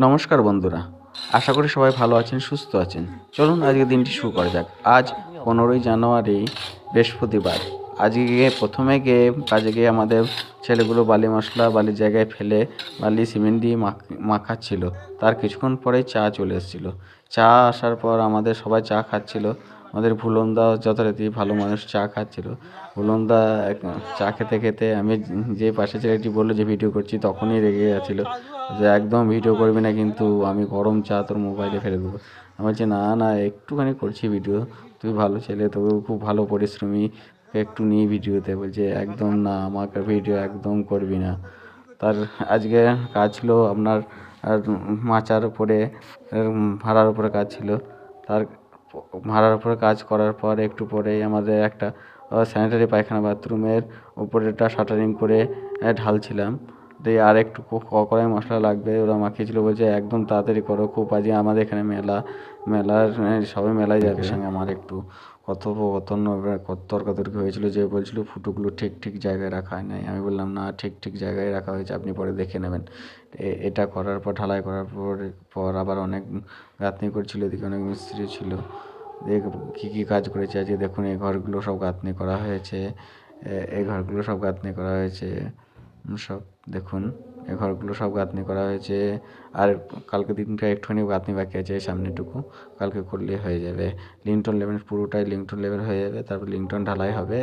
নমস্কার বন্ধুরা, আশা করি সবাই ভালো আছেন, সুস্থ আছেন। চলুন আজকে দিনটি শুরু করা যাক। আজ 15ই জানুয়ারি, বৃহস্পতিবার। আজকে প্রথমে গিয়ে কাজে গিয়ে আমাদের ছেলেগুলো বালি মশলা বালির জায়গায় ফেলে বালি সিমেন্ট দিয়ে মাখাচ্ছিল। তার কিছুক্ষণ পরেই চা চলে এসেছিলো। চা আসার পর আমাদের সবাই চা খাচ্ছিল। আমাদের ভুলনদা যথারীতি ভালো মানুষ চা খাচ্ছিল। ভুলনদা চা খেতে খেতে আমি যে পাশে ছেলেটি বললো যে ভিডিও করছি, তখনই রেগে গেছিলো যে একদম ভিডিও করবি না, কিন্তু আমি গরম চা তোর মোবাইলে ফেলে দেবো। আমি বলছি না না, একটুখানি করছি ভিডিও, তুই ভালো ছেলে, তোকেও খুব ভালো পরিশ্রমী, একটু নিয়ে ভিডিওতে। বলছে একদম না, আমাকে ভিডিও একদম করবি না। তার আজকে কাজ ছিল আপনার মাচার উপরে, ভাড়ার উপরে কাজ ছিল। তার ভাড়ার উপরে কাজ করার পর একটু পরেই আমাদের একটা স্যানিটারি পায়খানা বাথরুমের উপরেটা শাটারিং করে ঢালছিলাম। দিয়ে আর একটু কড়াই মশলা লাগবে, ওরা মাখিয়েছিল। বলছে একদম তাড়াতাড়ি করো, খুব আজকে আমাদের এখানে মেলার সবাই মেলায় যাবে। সঙ্গে আমার একটু কথোপকথন তর্কাতর্কি হয়েছিল, যে বলছিল ফুটোগুলো ঠিক জায়গায় রাখা হয় নাই। আমি বললাম না, ঠিক জায়গায় রাখা হয়েছে, আপনি পরে দেখে নেবেন। এটা করার পর, ঢালাই করার পর আবার অনেক গাঁথনি করছিল, এদিকে অনেক মিস্ত্রি ছিল। কী কাজ করেছে আজকে দেখুন। এই ঘরগুলো সব গাঁথনি করা হয়েছে, সব দেখুন। এই ঘরগুলো সব গাঁথনি করা হয়েছে। আর কালকে দিনটা একটুখানি গাঁথনি বাকি আছে, এই সামনেটুকু কালকে করলে হয়ে যাবে। লিংটন লেভেল, পুরোটাই লিংটন লেভেল হয়ে যাবে, তারপর লিংটন ঢালাই হবে।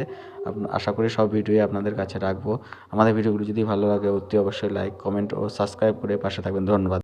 আশা করি সব ভিডিওই আপনাদের কাছে রাখবো। আমাদের ভিডিওগুলো যদি ভালো লাগে অতি অবশ্যই লাইক, কমেন্ট ও সাবস্ক্রাইব করে পাশে থাকবেন। ধন্যবাদ।